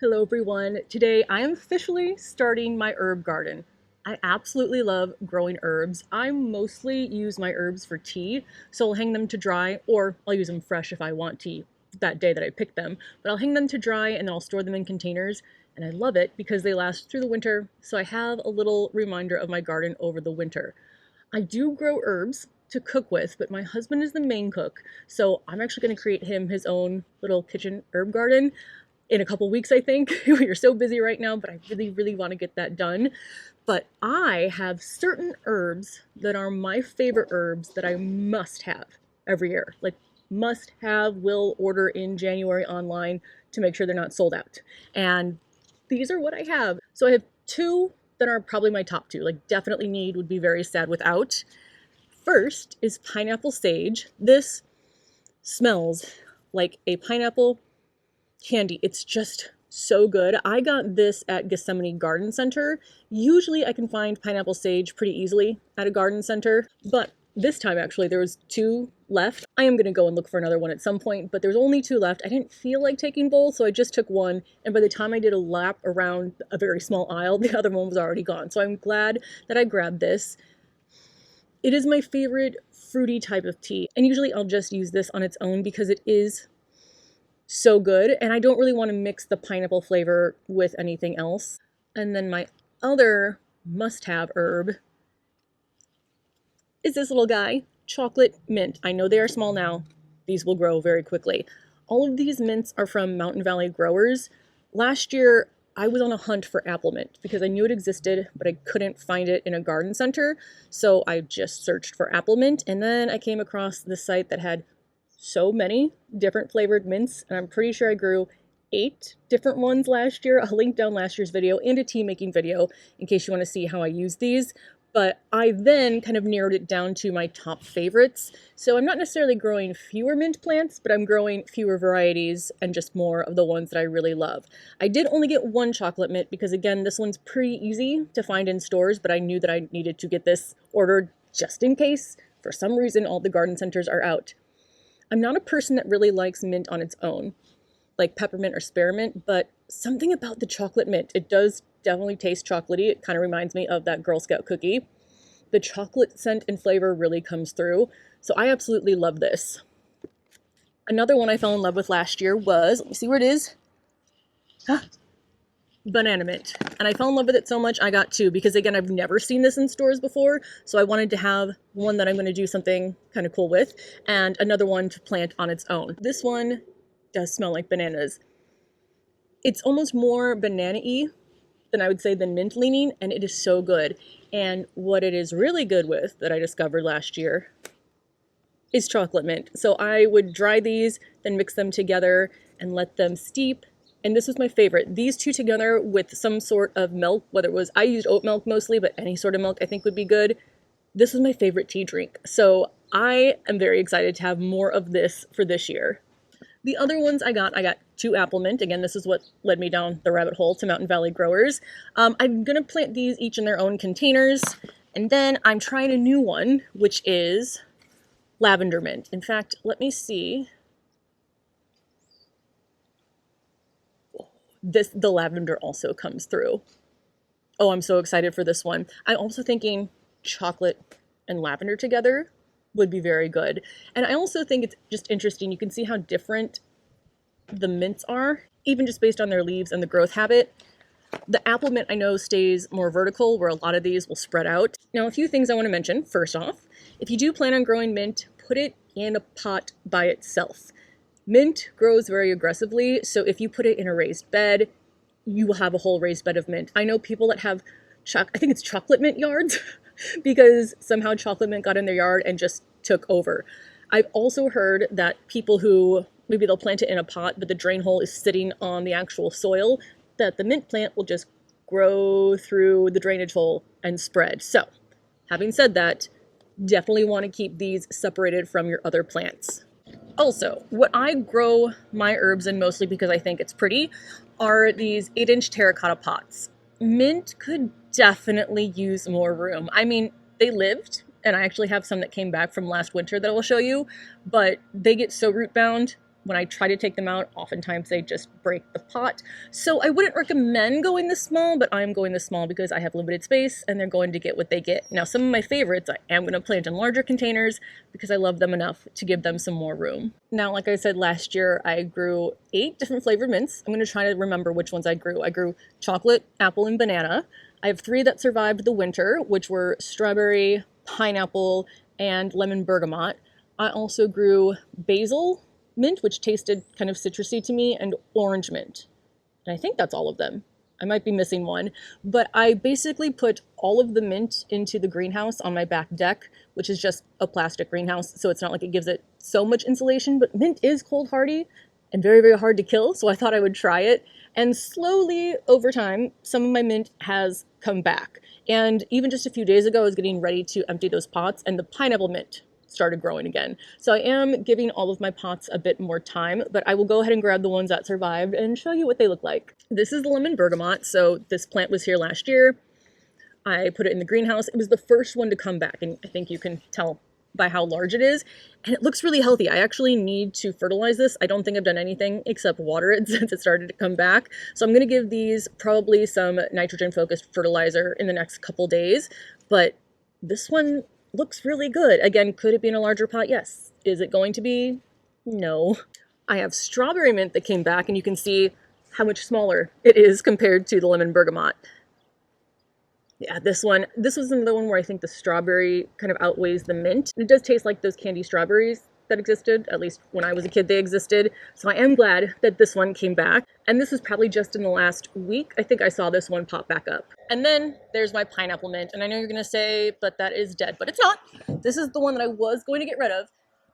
Hello everyone. Today I am officially starting my herb garden. I absolutely love growing herbs. I mostly use my herbs for tea, so I'll hang them to dry, or I'll use them fresh if I want tea that day that I pick them. But I'll hang them to dry and then I'll store them in containers, and I love it because they last through the winter, so I have a little reminder of my garden over the winter. I do grow herbs to cook with, but my husband is the main cook, so I'm actually going to create him his own little kitchen herb garden in a couple weeks, I think. We're so busy right now, but I really want to get that done. But I have certain herbs that are my favorite herbs that I must have every year. Like, must have, will order in January online to make sure they're not sold out. And these are what I have. So I have two that are probably my top two. Like, definitely need, would be very sad without. First is pineapple sage. This smells like a pineapple candy. It's just so good. I got this at Gethsemane Garden Center. Usually I can find pineapple sage pretty easily at a garden center, but this time actually there was two left. I am going to go and look for another one at some point, but there's only two left. I didn't feel like taking both, so I just took one, and by the time I did a lap around a very small aisle, the other one was already gone. So I'm glad that I grabbed this. It is my favorite fruity type of tea, and usually I'll just use this on its own because it is so good, and I don't really want to mix the pineapple flavor with anything else. And then my other must-have herb is this little guy, chocolate mint. I know they are small now. These will grow very quickly. All of these mints are from Mountain Valley growers. Last year, I was on a hunt for apple mint because I knew it existed, but I couldn't find it in a garden center. So I just searched for apple mint, and then I came across this site that had so many different flavored mints, and I'm pretty sure I grew 8 different ones last year. I'll link down last year's video and a tea making video in case you want to see how I use these. But I then kind of narrowed it down to my top favorites. So I'm not necessarily growing fewer mint plants, but I'm growing fewer varieties and just more of the ones that I really love. I did only get one chocolate mint because, again, this one's pretty easy to find in stores, but I knew that I needed to get this ordered just in case for some reason all the garden centers are out. I'm not a person that really likes mint on its own, like peppermint or spearmint, but something about the chocolate mint, it does definitely taste chocolatey. It kind of reminds me of that Girl Scout cookie. The chocolate scent and flavor really comes through, so I absolutely love this. Another one I fell in love with last year was, let me see where it is, banana mint. And I fell in love with it so much I got two because, again, I've never seen this in stores before, so I wanted to have one that I'm going to do something kind of cool with and another one to plant on its own. This one does smell like bananas. It's almost more banana-y than I would say than mint leaning, and it is so good. And what it is really good with that I discovered last year is chocolate mint. So I would dry these, then mix them together and let them steep. And this was my favorite. These two together with some sort of milk, whether it was, I used oat milk mostly, but any sort of milk I think would be good. This was my favorite tea drink. So I am very excited to have more of this for this year. The other ones I got two apple mint. Again, this is what led me down the rabbit hole to Mountain Valley growers. I'm gonna plant these each in their own containers. And then I'm trying a new one, which is lavender mint. In fact, let me see. The lavender also comes through. Oh, I'm so excited for this one. I'm also thinking chocolate and lavender together would be very good. And I also think it's just interesting. You can see how different the mints are, even just based on their leaves and the growth habit. The apple mint I know stays more vertical, where a lot of these will spread out. Now, a few things I want to mention. First off, if you do plan on growing mint, put it in a pot by itself. Mint grows very aggressively, so if you put it in a raised bed, you will have a whole raised bed of mint. I know people that have, I think it's chocolate mint yards, because somehow chocolate mint got in their yard and just took over. I've also heard that people who, maybe they'll plant it in a pot, but the drain hole is sitting on the actual soil, that the mint plant will just grow through the drainage hole and spread. So, having said that, definitely want to keep these separated from your other plants. Also, what I grow my herbs in mostly because I think it's pretty are these 8-inch terracotta pots. Mint could definitely use more room. I mean, they lived, and I actually have some that came back from last winter that I will show you, but they get so root bound when I try to take them out, oftentimes they just break the pot. So I wouldn't recommend going this small, but I'm going this small because I have limited space and they're going to get what they get. Now, some of my favorites I am going to plant in larger containers because I love them enough to give them some more room. Now, like I said, last year I grew 8 different flavored mints. I'm going to try to remember which ones I grew. I grew chocolate, apple, and banana. I have 3 that survived the winter, which were strawberry, pineapple, and lemon bergamot. I also grew basil mint, which tasted kind of citrusy to me, and orange mint. And I think that's all of them. I might be missing one, but I basically put all of the mint into the greenhouse on my back deck, which is just a plastic greenhouse, so it's not like it gives it so much insulation, but mint is cold hardy and very, very hard to kill, so I thought I would try it. And slowly, over time, some of my mint has come back. And even just a few days ago, I was getting ready to empty those pots, and the pineapple mint started growing again. So I am giving all of my pots a bit more time, but I will go ahead and grab the ones that survived and show you what they look like. This is the lemon bergamot. So this plant was here last year. I put it in the greenhouse. It was the first one to come back, and I think you can tell by how large it is. And it looks really healthy. I actually need to fertilize this. I don't think I've done anything except water it since it started to come back. So I'm gonna give these probably some nitrogen-focused fertilizer in the next couple days, but this one looks really good. Again, could it be in a larger pot? Yes. Is it going to be? No. I have strawberry mint that came back, and you can see how much smaller it is compared to the lemon bergamot. Yeah, this was another one where I think the strawberry kind of outweighs the mint. It does taste like those candy strawberries that existed, at least when I was a kid they existed. So I am glad that this one came back. And this was probably just in the last week. I think I saw this one pop back up. And then there's my pineapple mint. And I know you're gonna say, but that is dead, but it's not. This is the one that I was going to get rid of.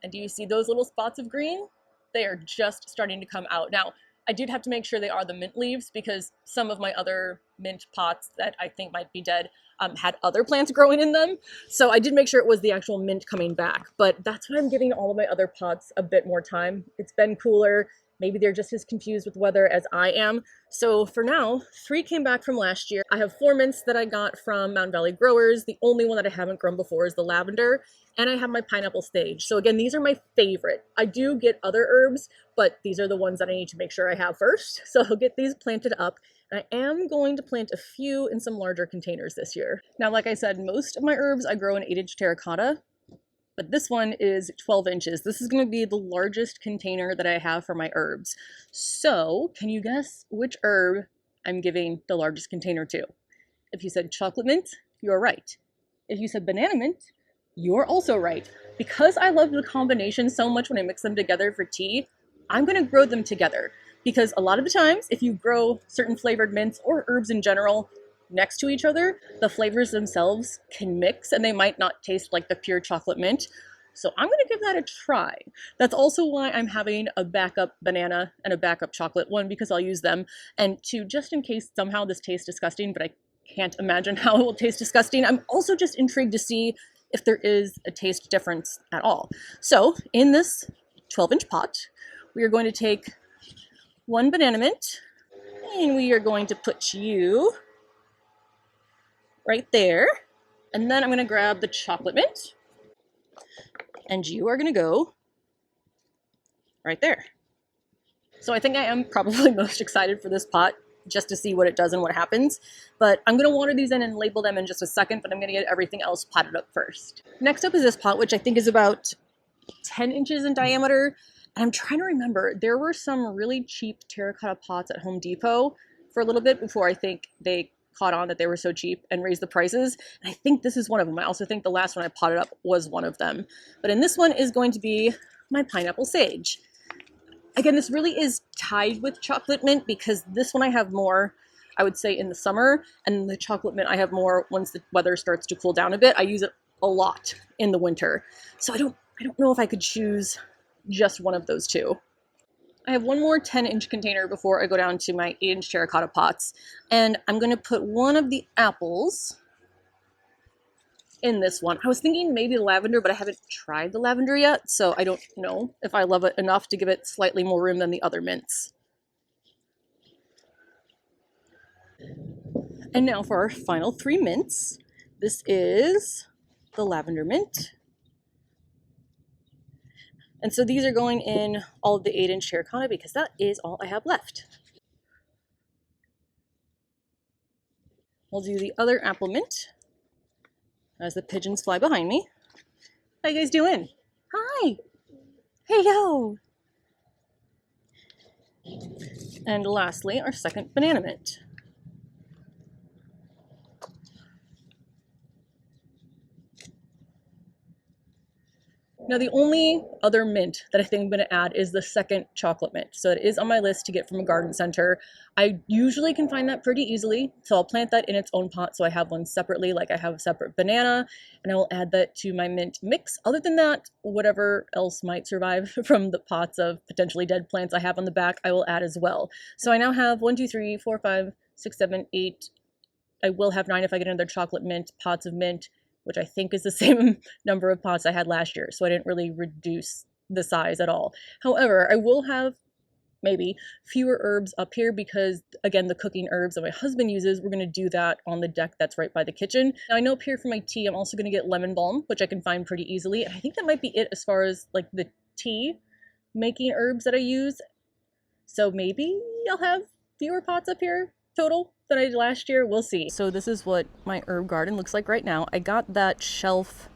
And do you see those little spots of green? They are just starting to come out. Now, I did have to make sure they are the mint leaves because some of my other mint pots that I think might be dead had other plants growing in them. So I did make sure it was the actual mint coming back, but that's why I'm giving all of my other pots a bit more time. It's been cooler. Maybe they're just as confused with weather as I am. So for now, 3 came back from last year. I have 4 mints that I got from Mountain Valley Growers. The only one that I haven't grown before is the lavender. And I have my pineapple sage. So again, these are my favorite. I do get other herbs, but these are the ones that I need to make sure I have first. So I'll get these planted up. And I am going to plant a few in some larger containers this year. Now, like I said, most of my herbs I grow in 8-inch terracotta, but this one is 12 inches. This is going to be the largest container that I have for my herbs. So can you guess which herb I'm giving the largest container to? If you said chocolate mint, you're right. If you said banana mint, you're also right. Because I love the combination so much when I mix them together for tea, I'm going to grow them together. Because a lot of the times, if you grow certain flavored mints or herbs in general next to each other, the flavors themselves can mix and they might not taste like the pure chocolate mint. So I'm going to give that a try. That's also why I'm having a backup banana and a backup chocolate, one because I'll use them, and two, just in case somehow this tastes disgusting, but I can't imagine how it will taste disgusting. I'm also just intrigued to see if there is a taste difference at all. So in this 12-inch pot, we are going to take 1 banana mint, and we are going to put you right there. And then I'm going to grab the chocolate mint, and you are going to go right there. So I think I am probably most excited for this pot just to see what it does and what happens. But I'm going to water these in and label them in just a second, but I'm going to get everything else potted up first. Next up is this pot, which I think is about 10 inches in diameter. And I'm trying to remember, there were some really cheap terracotta pots at Home Depot for a little bit before I think they caught on that they were so cheap and raised the prices. And I think this is one of them. I also think the last one I potted up was one of them. But in this one is going to be my pineapple sage. Again, this really is tied with chocolate mint because this one I have more, I would say, in the summer, and the chocolate mint I have more once the weather starts to cool down a bit. I use it a lot in the winter. So I don't know if I could choose just one of those two. I have one more 10-inch container before I go down to my 8-inch terracotta pots, and I'm going to put one of the apples in this one. I was thinking maybe lavender, but I haven't tried the lavender yet, so I don't know if I love it enough to give it slightly more room than the other mints. And now for our final 3 mints. This is the lavender mint. And so these are going in all of the 8-inch terracotta because that is all I have left. We'll do the other apple mint as the pigeons fly behind me. How you guys doing? Hi. Hey, yo. And lastly, our second banana mint. Now, the only other mint that I think I'm going to add is the second chocolate mint. So it is on my list to get from a garden center. I usually can find that pretty easily. So I'll plant that in its own pot. So I have one separately, like I have a separate banana, and I will add that to my mint mix. Other than that, whatever else might survive from the pots of potentially dead plants I have on the back, I will add as well. So I now have 1, 2, 3, 4, 5, 6, 7, 8. I will have 9 if I get another chocolate mint, pots of mint, which I think is the same number of pots I had last year. So I didn't really reduce the size at all. However, I will have maybe fewer herbs up here because, again, the cooking herbs that my husband uses, we're going to do that on the deck that's right by the kitchen. Now, I know up here for my tea, I'm also going to get lemon balm, which I can find pretty easily. And I think that might be it as far as like the tea making herbs that I use. So maybe I'll have fewer pots up here total than I did last year. We'll see. So this is what my herb garden looks like right now. I got that shelf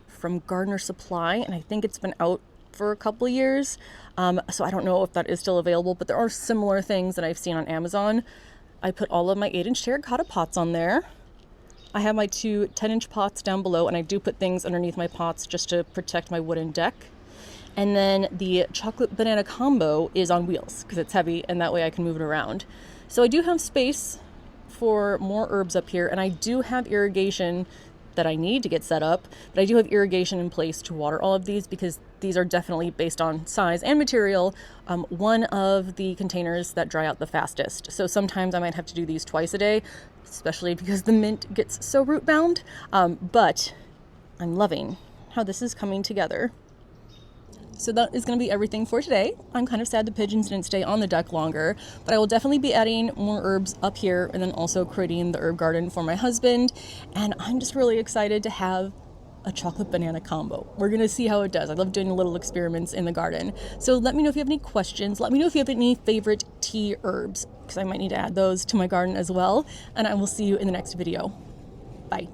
from Gardener Supply, and I think it's been out for a couple of years. So I don't know if that is still available, but there are similar things that I've seen on Amazon. I put all of my 8-inch terracotta pots on there. I have my 2 10-inch pots down below, and I do put things underneath my pots just to protect my wooden deck. And then the chocolate banana combo is on wheels because it's heavy, and that way I can move it around. So I do have space for more herbs up here, and I do have irrigation that I need to get set up, but I do have irrigation in place to water all of these because these are definitely, based on size and material, one of the containers that dry out the fastest. So sometimes I might have to do these twice a day, especially because the mint gets so root bound, but I'm loving how this is coming together. So that is going to be everything for today. I'm kind of sad the pigeons didn't stay on the deck longer, but I will definitely be adding more herbs up here and then also creating the herb garden for my husband. And I'm just really excited to have a chocolate banana combo. We're going to see how it does. I love doing little experiments in the garden. So let me know if you have any questions. Let me know if you have any favorite tea herbs, because I might need to add those to my garden as well. And I will see you in the next video. Bye.